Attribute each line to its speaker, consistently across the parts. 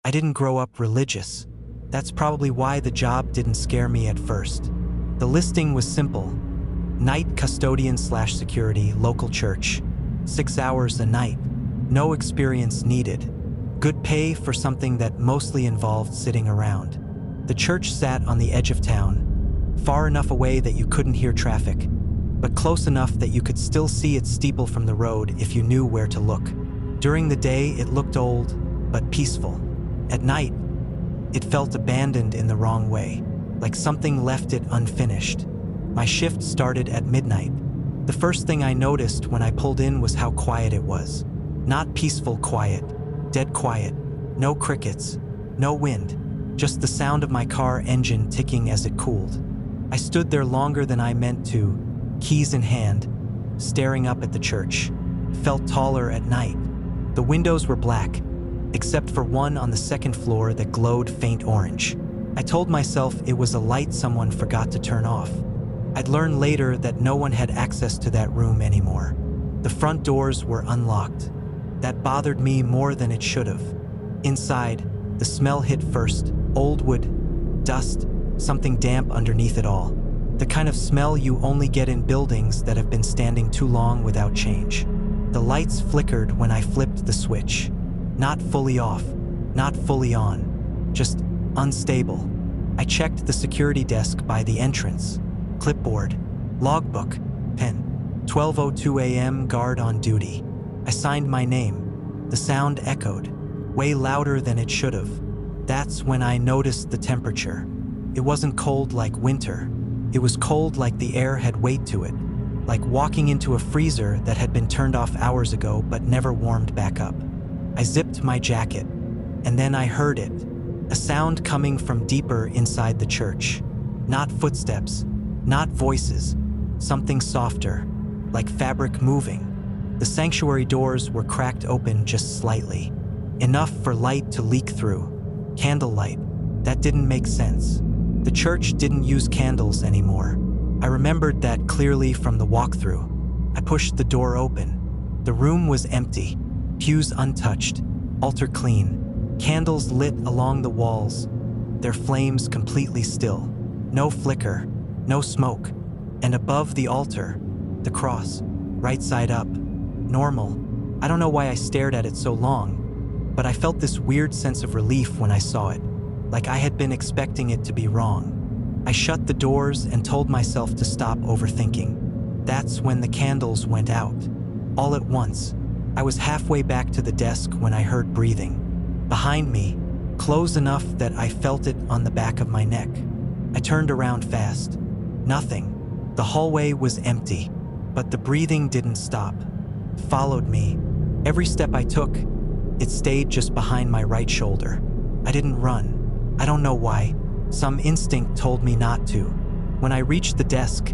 Speaker 1: I didn't grow up religious. That's probably why the job didn't scare me at first. The listing was simple. Night custodian/security, local church. 6 hours a night. No experience needed. Good pay for something that mostly involved sitting around. The church sat on the edge of town, far enough away that you couldn't hear traffic, but close enough that you could still see its steeple from the road if you knew where to look. During the day, it looked old, but peaceful. At night, it felt abandoned in the wrong way, like something left it unfinished. My shift started at midnight. The first thing I noticed when I pulled in was how quiet it was. Not peaceful quiet, dead quiet. No crickets, no wind, just the sound of my car engine ticking as it cooled. I stood there longer than I meant to, keys in hand, staring up at the church. Felt taller at night. The windows were black, except for one on the second floor that glowed faint orange. I told myself it was a light someone forgot to turn off. I'd learn later that no one had access to that room anymore. The front doors were unlocked. That bothered me more than it should have. Inside, the smell hit first. Old wood, dust, something damp underneath it all. The kind of smell you only get in buildings that have been standing too long without change. The lights flickered when I flipped the switch. Not fully off, not fully on, just unstable. I checked the security desk by the entrance. Clipboard, logbook, pen. 12:02 a.m. guard on duty. I signed my name. The sound echoed, way louder than it should have. That's when I noticed the temperature. It wasn't cold like winter. It was cold like the air had weight to it, like walking into a freezer that had been turned off hours ago but never warmed back up. I zipped my jacket, and then I heard it, a sound coming from deeper inside the church. Not footsteps, not voices, something softer, like fabric moving. The sanctuary doors were cracked open just slightly, enough for light to leak through. Candlelight, that didn't make sense. The church didn't use candles anymore. I remembered that clearly from the walkthrough. I pushed the door open. The room was empty, pews untouched, altar clean, candles lit along the walls, their flames completely still. No flicker, no smoke, and above the altar, the cross, right side up, normal. I don't know why I stared at it so long, but I felt this weird sense of relief when I saw it, like I had been expecting it to be wrong. I shut the doors and told myself to stop overthinking. That's when the candles went out. All at once, I was halfway back to the desk when I heard breathing. Behind me, close enough that I felt it on the back of my neck. I turned around fast. Nothing. The hallway was empty, but the breathing didn't stop. It followed me. Every step I took, it stayed just behind my right shoulder. I didn't run. I don't know why. Some instinct told me not to. When I reached the desk,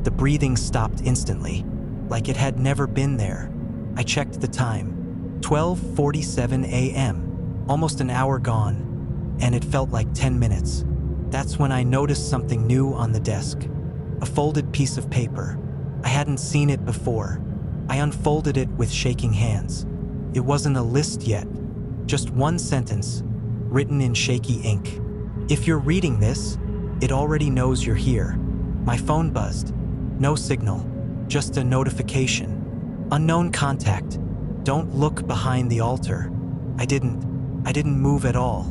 Speaker 1: the breathing stopped instantly, like it had never been there. I checked the time. 12:47 a.m. Almost an hour gone, and it felt like 10 minutes. That's when I noticed something new on the desk. A folded piece of paper. I hadn't seen it before. I unfolded it with shaking hands. It wasn't a list yet, just one sentence, written in shaky ink. If you're reading this, it already knows you're here. My phone buzzed. No signal, just a notification. Unknown contact. Don't look behind the altar. I didn't move at all,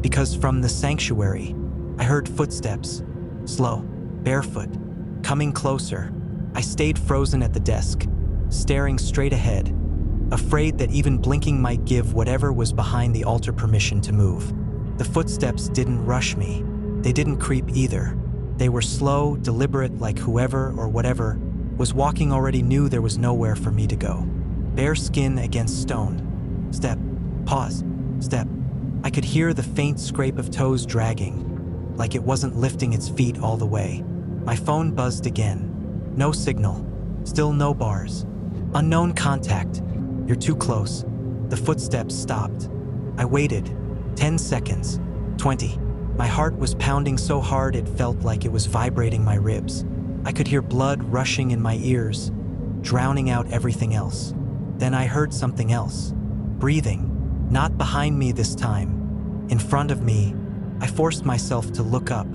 Speaker 1: because from the sanctuary, I heard footsteps, slow, barefoot, coming closer. I stayed frozen at the desk, staring straight ahead, afraid that even blinking might give whatever was behind the altar permission to move. The footsteps didn't rush me. They didn't creep either. They were slow, deliberate, like whoever or whatever was walking already knew there was nowhere for me to go. Bare skin against stone. Step, pause, step. I could hear the faint scrape of toes dragging, like it wasn't lifting its feet all the way. My phone buzzed again. No signal. Still no bars. Unknown contact. You're too close. The footsteps stopped. I waited. 10 seconds. 20. My heart was pounding so hard it felt like it was vibrating my ribs. I could hear blood rushing in my ears, drowning out everything else. Then I heard something else. Breathing. Not behind me this time. In front of me, I forced myself to look up.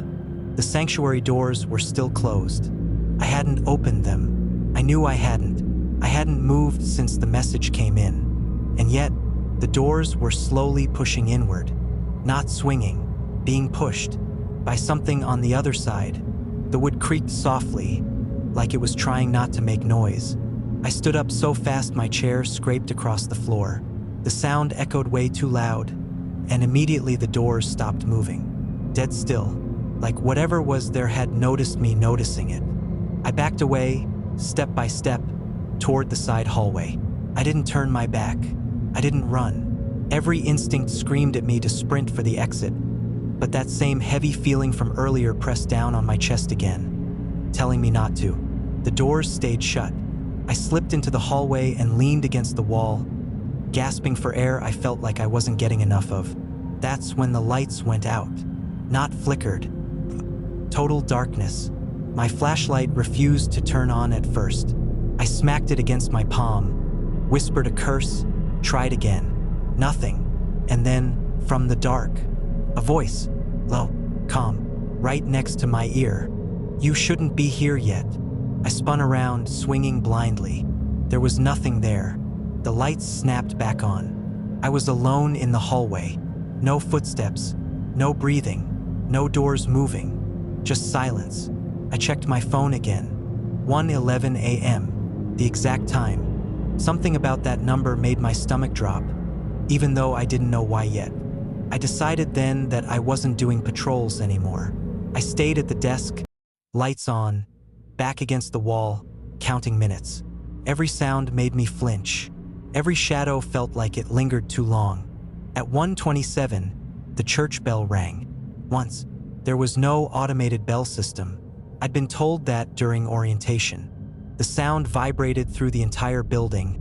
Speaker 1: The sanctuary doors were still closed. I hadn't opened them. I knew I hadn't. I hadn't moved since the message came in. And yet, the doors were slowly pushing inward, not swinging, being pushed by something on the other side. The wood creaked softly, like it was trying not to make noise. I stood up so fast my chair scraped across the floor. The sound echoed way too loud, and immediately the doors stopped moving. Dead still, like whatever was there had noticed me noticing it. I backed away, step by step, toward the side hallway. I didn't turn my back. I didn't run. Every instinct screamed at me to sprint for the exit, but that same heavy feeling from earlier pressed down on my chest again, telling me not to. The doors stayed shut. I slipped into the hallway and leaned against the wall. Gasping for air I felt like I wasn't getting enough of. That's when the lights went out. Not flickered. Total darkness. My flashlight refused to turn on at first. I smacked it against my palm, whispered a curse, tried again. Nothing. And then, from the dark, a voice, low, calm, right next to my ear. "You shouldn't be here yet." I spun around, swinging blindly. There was nothing there. The lights snapped back on. I was alone in the hallway. No footsteps, no breathing, no doors moving, just silence. I checked my phone again. 1:11 a.m., the exact time. Something about that number made my stomach drop, even though I didn't know why yet. I decided then that I wasn't doing patrols anymore. I stayed at the desk, lights on, back against the wall, counting minutes. Every sound made me flinch. Every shadow felt like it lingered too long. At 1:27, the church bell rang. Once, there was no automated bell system. I'd been told that during orientation. The sound vibrated through the entire building,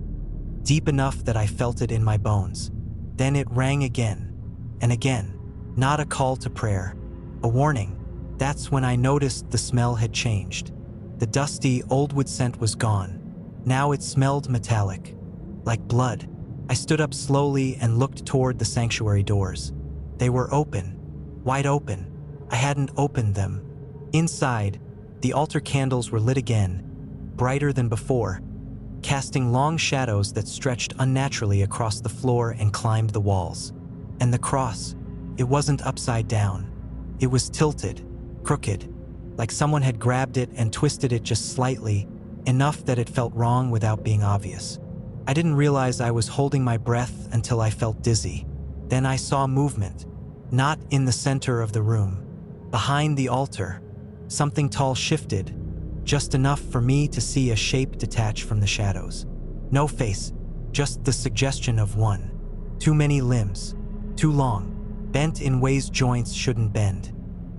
Speaker 1: deep enough that I felt it in my bones. Then it rang again, and again. Not a call to prayer, a warning. That's when I noticed the smell had changed. The dusty, old wood scent was gone. Now it smelled metallic, like blood. I stood up slowly and looked toward the sanctuary doors. They were open, wide open. I hadn't opened them. Inside, the altar candles were lit again, brighter than before, casting long shadows that stretched unnaturally across the floor and climbed the walls. And the cross, it wasn't upside down. It was tilted, crooked, like someone had grabbed it and twisted it just slightly, enough that it felt wrong without being obvious. I didn't realize I was holding my breath until I felt dizzy. Then I saw movement, not in the center of the room. Behind the altar, something tall shifted, just enough for me to see a shape detach from the shadows. No face, just the suggestion of one. Too many limbs, too long, bent in ways joints shouldn't bend.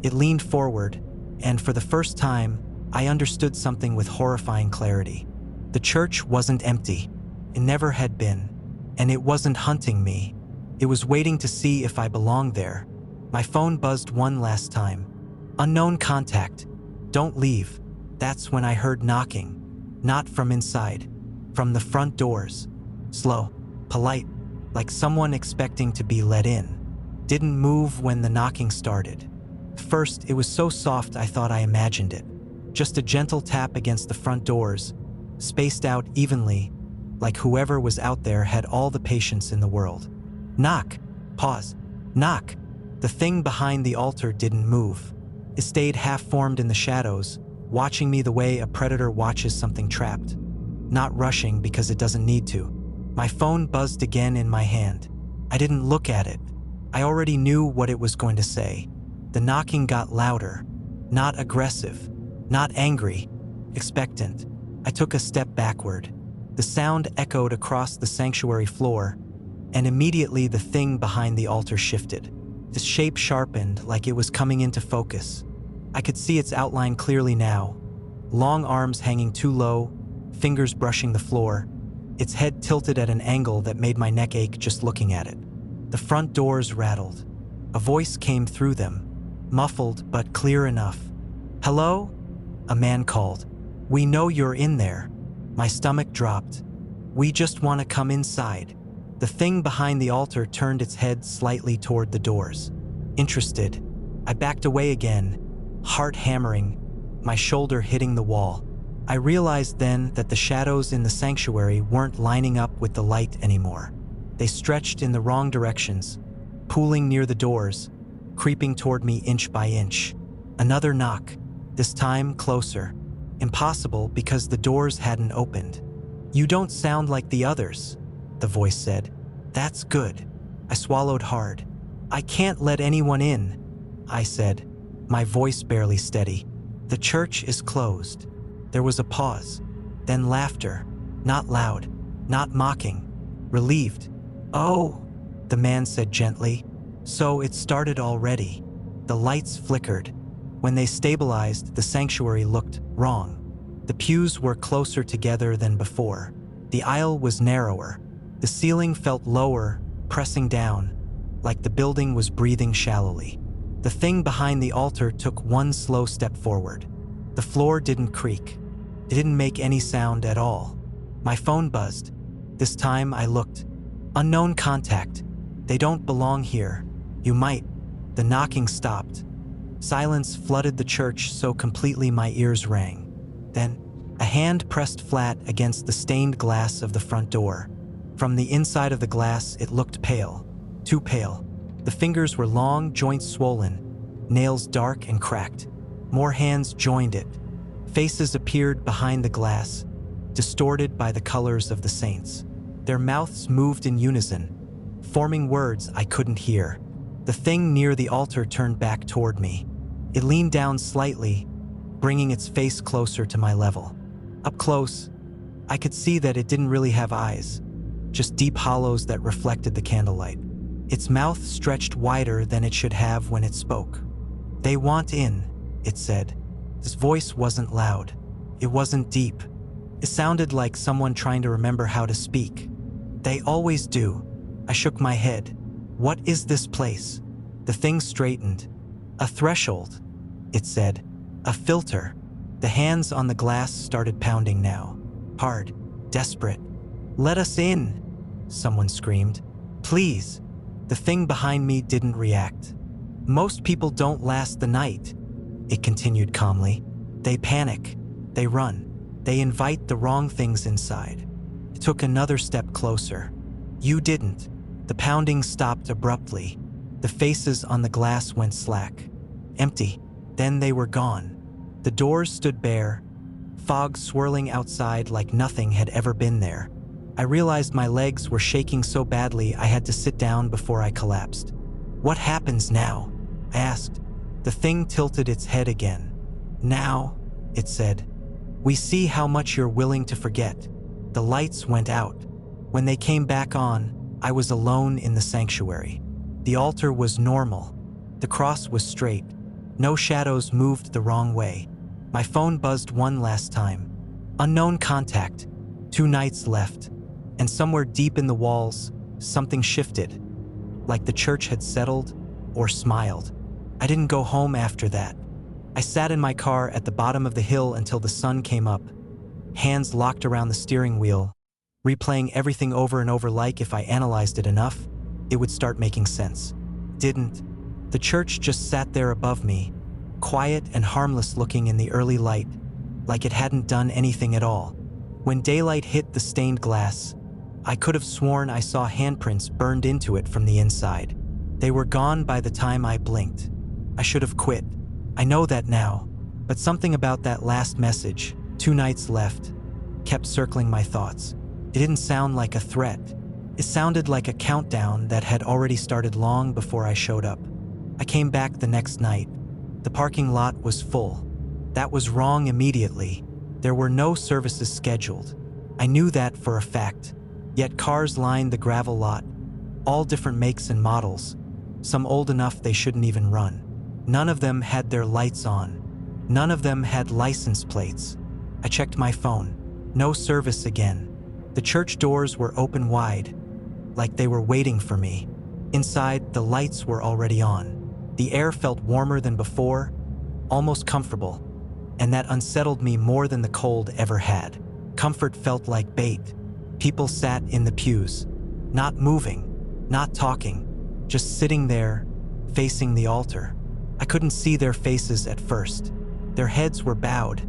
Speaker 1: It leaned forward, and for the first time, I understood something with horrifying clarity. The church wasn't empty. It never had been. And it wasn't hunting me. It was waiting to see if I belonged there. My phone buzzed one last time. Unknown contact. Don't leave. That's when I heard knocking. Not from inside. From the front doors. Slow, polite, like someone expecting to be let in. Didn't move when the knocking started. First, it was so soft I thought I imagined it. Just a gentle tap against the front doors, spaced out evenly, like whoever was out there had all the patience in the world. Knock. Pause. Knock. The thing behind the altar didn't move. It stayed half-formed in the shadows, watching me the way a predator watches something trapped. Not rushing because it doesn't need to. My phone buzzed again in my hand. I didn't look at it. I already knew what it was going to say. The knocking got louder. Not aggressive. Not angry. Expectant. I took a step backward. The sound echoed across the sanctuary floor, and immediately the thing behind the altar shifted. The shape sharpened like it was coming into focus. I could see its outline clearly now. Long arms hanging too low, fingers brushing the floor, its head tilted at an angle that made my neck ache just looking at it. The front doors rattled. A voice came through them, muffled but clear enough. "Hello?" A man called. "We know you're in there." My stomach dropped. "We just want to come inside." The thing behind the altar turned its head slightly toward the doors. Interested, I backed away again, heart hammering, my shoulder hitting the wall. I realized then that the shadows in the sanctuary weren't lining up with the light anymore. They stretched in the wrong directions, pooling near the doors, creeping toward me inch by inch. Another knock, this time closer. Impossible because the doors hadn't opened. "You don't sound like the others," the voice said. "That's good." I swallowed hard. "I can't let anyone in," I said, my voice barely steady. "The church is closed." There was a pause, then laughter, not loud, not mocking, relieved. "Oh," the man said gently, "so it started already." The lights flickered. When they stabilized, the sanctuary looked wrong. The pews were closer together than before. The aisle was narrower. The ceiling felt lower, pressing down, like the building was breathing shallowly. The thing behind the altar took one slow step forward. The floor didn't creak. It didn't make any sound at all. My phone buzzed. This time I looked. "Unknown contact. They don't belong here. You might." The knocking stopped. Silence flooded the church so completely my ears rang. Then, a hand pressed flat against the stained glass of the front door. From the inside of the glass, it looked pale. Too pale. The fingers were long, joints swollen, nails dark and cracked. More hands joined it. Faces appeared behind the glass, distorted by the colors of the saints. Their mouths moved in unison, forming words I couldn't hear. The thing near the altar turned back toward me. It leaned down slightly, bringing its face closer to my level. Up close, I could see that it didn't really have eyes, just deep hollows that reflected the candlelight. Its mouth stretched wider than it should have when it spoke. "They want in," it said. This voice wasn't loud. It wasn't deep. It sounded like someone trying to remember how to speak. "They always do." I shook my head. "What is this place?" The thing straightened. "A threshold," it said. "A filter." The hands on the glass started pounding now. Hard, desperate. "Let us in," someone screamed. "Please." The thing behind me didn't react. "Most people don't last the night," it continued calmly. "They panic. They run. They invite the wrong things inside." It took another step closer. "You didn't." The pounding stopped abruptly. The faces on the glass went slack. Empty. Then they were gone. The doors stood bare, fog swirling outside like nothing had ever been there. I realized my legs were shaking so badly I had to sit down before I collapsed. "What happens now?" I asked. The thing tilted its head again. "Now," it said, "we see how much you're willing to forget." The lights went out. When they came back on, I was alone in the sanctuary. The altar was normal. The cross was straight. No shadows moved the wrong way. My phone buzzed one last time. "Unknown contact. 2 nights left." And somewhere deep in the walls, something shifted, like the church had settled or smiled. I didn't go home after that. I sat in my car at the bottom of the hill until the sun came up, hands locked around the steering wheel, replaying everything over and over like if I analyzed it enough, it would start making sense. Didn't. The church just sat there above me, quiet and harmless looking in the early light, like it hadn't done anything at all. When daylight hit the stained glass, I could have sworn I saw handprints burned into it from the inside. They were gone by the time I blinked. I should have quit. I know that now, but something about that last message, 2 nights left, kept circling my thoughts. It didn't sound like a threat. It sounded like a countdown that had already started long before I showed up. I came back the next night. The parking lot was full. That was wrong immediately. There were no services scheduled. I knew that for a fact. Yet cars lined the gravel lot, all different makes and models, some old enough they shouldn't even run. None of them had their lights on. None of them had license plates. I checked my phone. No service again. The church doors were open wide, like they were waiting for me. Inside, the lights were already on. The air felt warmer than before, almost comfortable, and that unsettled me more than the cold ever had. Comfort felt like bait. People sat in the pews. Not moving, not talking, just sitting there, facing the altar. I couldn't see their faces at first. Their heads were bowed,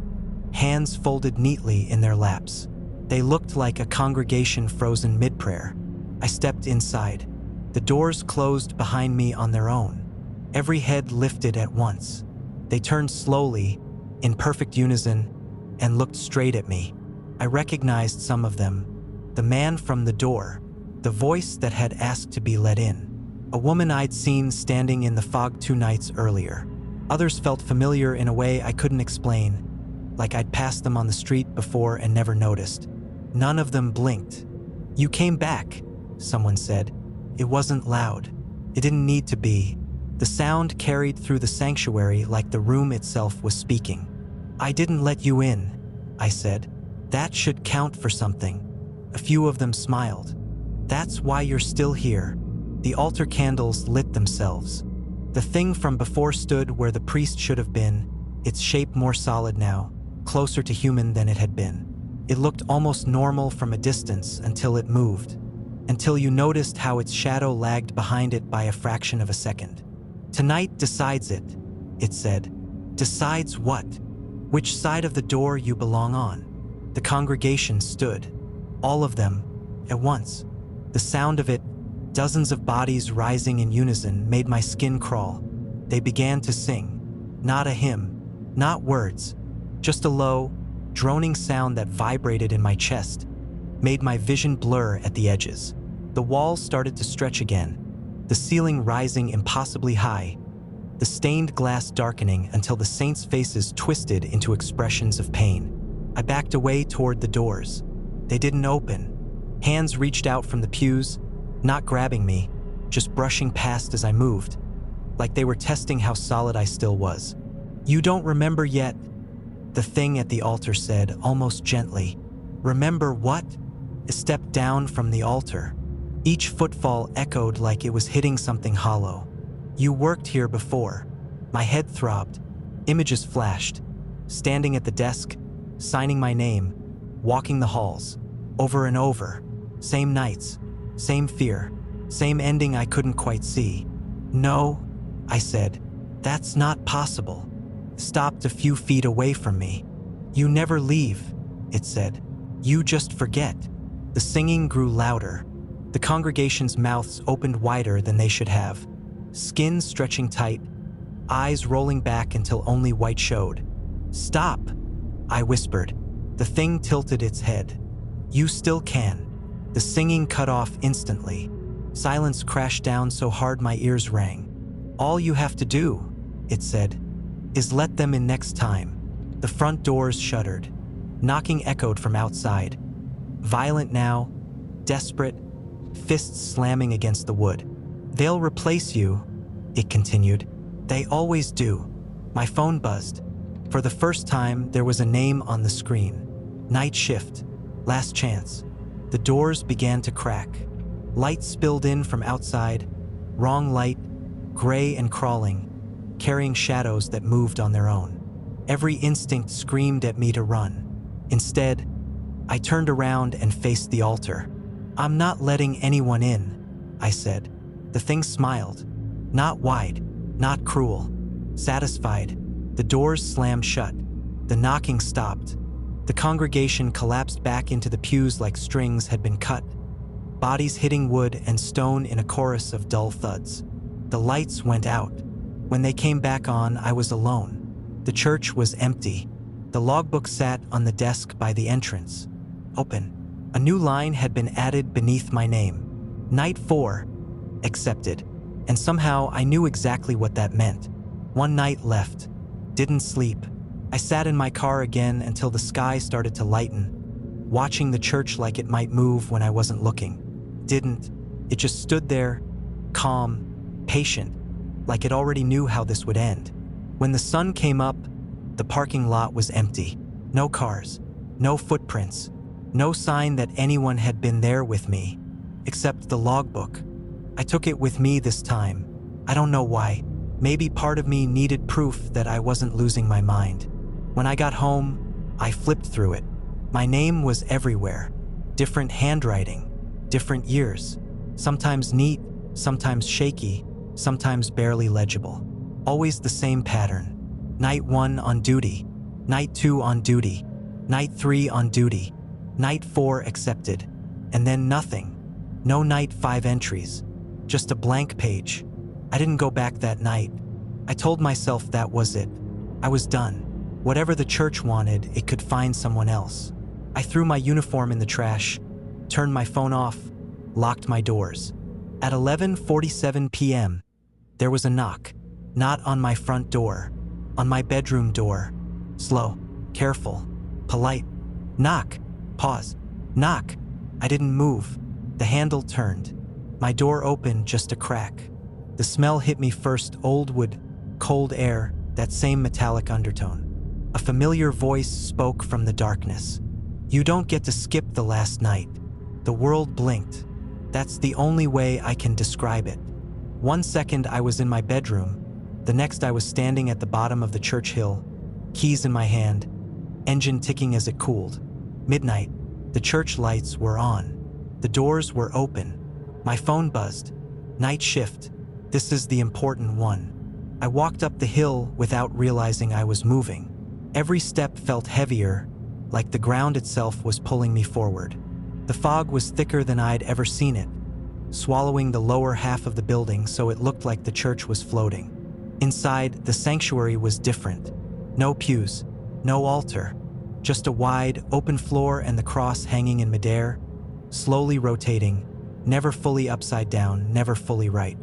Speaker 1: hands folded neatly in their laps. They looked like a congregation frozen mid-prayer. I stepped inside. The doors closed behind me on their own. Every head lifted at once. They turned slowly, in perfect unison, and looked straight at me. I recognized some of them. The man from the door, the voice that had asked to be let in. A woman I'd seen standing in the fog 2 nights earlier. Others felt familiar in a way I couldn't explain, like I'd passed them on the street before and never noticed. None of them blinked. "You came back," someone said. It wasn't loud. It didn't need to be. The sound carried through the sanctuary like the room itself was speaking. "I didn't let you in," I said. "That should count for something." A few of them smiled. "That's why you're still here." The altar candles lit themselves. The thing from before stood where the priest should have been, its shape more solid now, closer to human than it had been. It looked almost normal from a distance until it moved, until you noticed how its shadow lagged behind it by a fraction of a second. "Tonight decides it," it said. "Decides what? Which side of the door you belong on." The congregation stood, all of them, at once. The sound of it, dozens of bodies rising in unison, made my skin crawl. They began to sing. Not a hymn, not words, just a low, droning sound that vibrated in my chest, made my vision blur at the edges. The walls started to stretch again, the ceiling rising impossibly high, the stained glass darkening until the saints' faces twisted into expressions of pain. I backed away toward the doors. They didn't open. Hands reached out from the pews, not grabbing me, just brushing past as I moved, like they were testing how solid I still was. "You don't remember yet," the thing at the altar said, almost gently. "Remember what?" I stepped down from the altar. Each footfall echoed like it was hitting something hollow. "You worked here before." My head throbbed. Images flashed. Standing at the desk, signing my name, walking the halls, over and over. Same nights, same fear, same ending I couldn't quite see. "No," I said. "That's not possible." Stopped a few feet away from me. "You never leave," it said. "You just forget." The singing grew louder. The congregation's mouths opened wider than they should have. Skin stretching tight, eyes rolling back until only white showed. "Stop," I whispered. The thing tilted its head. "You still can." The singing cut off instantly. Silence crashed down so hard my ears rang. "All you have to do," it said, "is let them in next time." The front doors shuddered. Knocking echoed from outside. Violent now, desperate, fists slamming against the wood. "They'll replace you," it continued. "They always do." My phone buzzed. For the first time, there was a name on the screen. Night shift. Last chance. The doors began to crack. Light spilled in from outside. Wrong light, gray and crawling, carrying shadows that moved on their own. Every instinct screamed at me to run. Instead, I turned around and faced the altar. "I'm not letting anyone in," I said. The thing smiled. Not wide, not cruel. Satisfied. The doors slammed shut. The knocking stopped. The congregation collapsed back into the pews like strings had been cut, bodies hitting wood and stone in a chorus of dull thuds. The lights went out. When they came back on, I was alone. The church was empty. The logbook sat on the desk by the entrance. Open. A new line had been added beneath my name. Night 4. Accepted. And somehow I knew exactly what that meant. One night left. Didn't sleep. I sat in my car again until the sky started to lighten, watching the church like it might move when I wasn't looking. Didn't. It just stood there, calm, patient, like it already knew how this would end. When the sun came up, the parking lot was empty. No cars, no footprints, no sign that anyone had been there with me, except the logbook. I took it with me this time. I don't know why. Maybe part of me needed proof that I wasn't losing my mind. When I got home, I flipped through it. My name was everywhere. Different handwriting, different years. Sometimes neat, sometimes shaky, sometimes barely legible. Always the same pattern. Night 1 on duty, night 2 on duty, night 3 on duty, night 4 accepted, and then nothing. No night 5 entries, just a blank page. I didn't go back that night. I told myself that was it. I was done. Whatever the church wanted, it could find someone else. I threw my uniform in the trash, turned my phone off, locked my doors. At 11:47 p.m., there was a knock. Not on my front door, on my bedroom door. Slow, careful, polite. Knock, pause, knock. I didn't move. The handle turned. My door opened just a crack. The smell hit me first, old wood, cold air, that same metallic undertone. A familiar voice spoke from the darkness. You don't get to skip the last night. The world blinked. That's the only way I can describe it. 1 second I was in my bedroom. The next I was standing at the bottom of the church hill, keys in my hand, engine ticking as it cooled. Midnight. The church lights were on. The doors were open. My phone buzzed. Night shift. This is the important one. I walked up the hill without realizing I was moving. Every step felt heavier, like the ground itself was pulling me forward. The fog was thicker than I'd ever seen it, swallowing the lower half of the building so it looked like the church was floating. Inside, the sanctuary was different. No pews, no altar, just a wide, open floor and the cross hanging in midair, slowly rotating, never fully upside down, never fully right.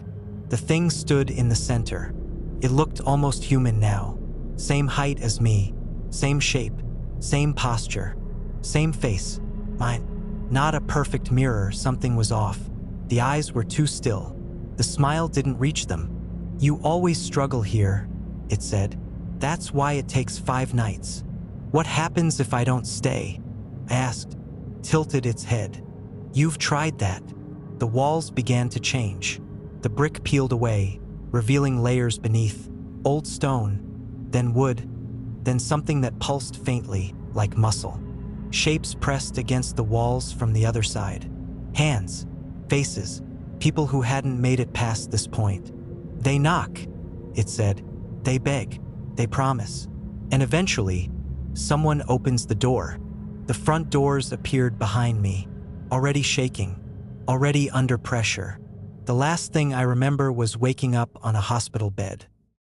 Speaker 1: The thing stood in the center. It looked almost human now. Same height as me, same shape, same posture, same face. Mine. Not a perfect mirror, something was off. The eyes were too still. The smile didn't reach them. You always struggle here, it said. That's why it takes 5 nights. What happens if I don't stay? I asked, tilted its head. You've tried that. The walls began to change. The brick peeled away, revealing layers beneath. Old stone, then wood, then something that pulsed faintly, like muscle. Shapes pressed against the walls from the other side. Hands, faces, people who hadn't made it past this point. They knock, it said. They beg, they promise. And eventually, someone opens the door. The front doors appeared behind me, already shaking, already under pressure. The last thing I remember was waking up on a hospital bed.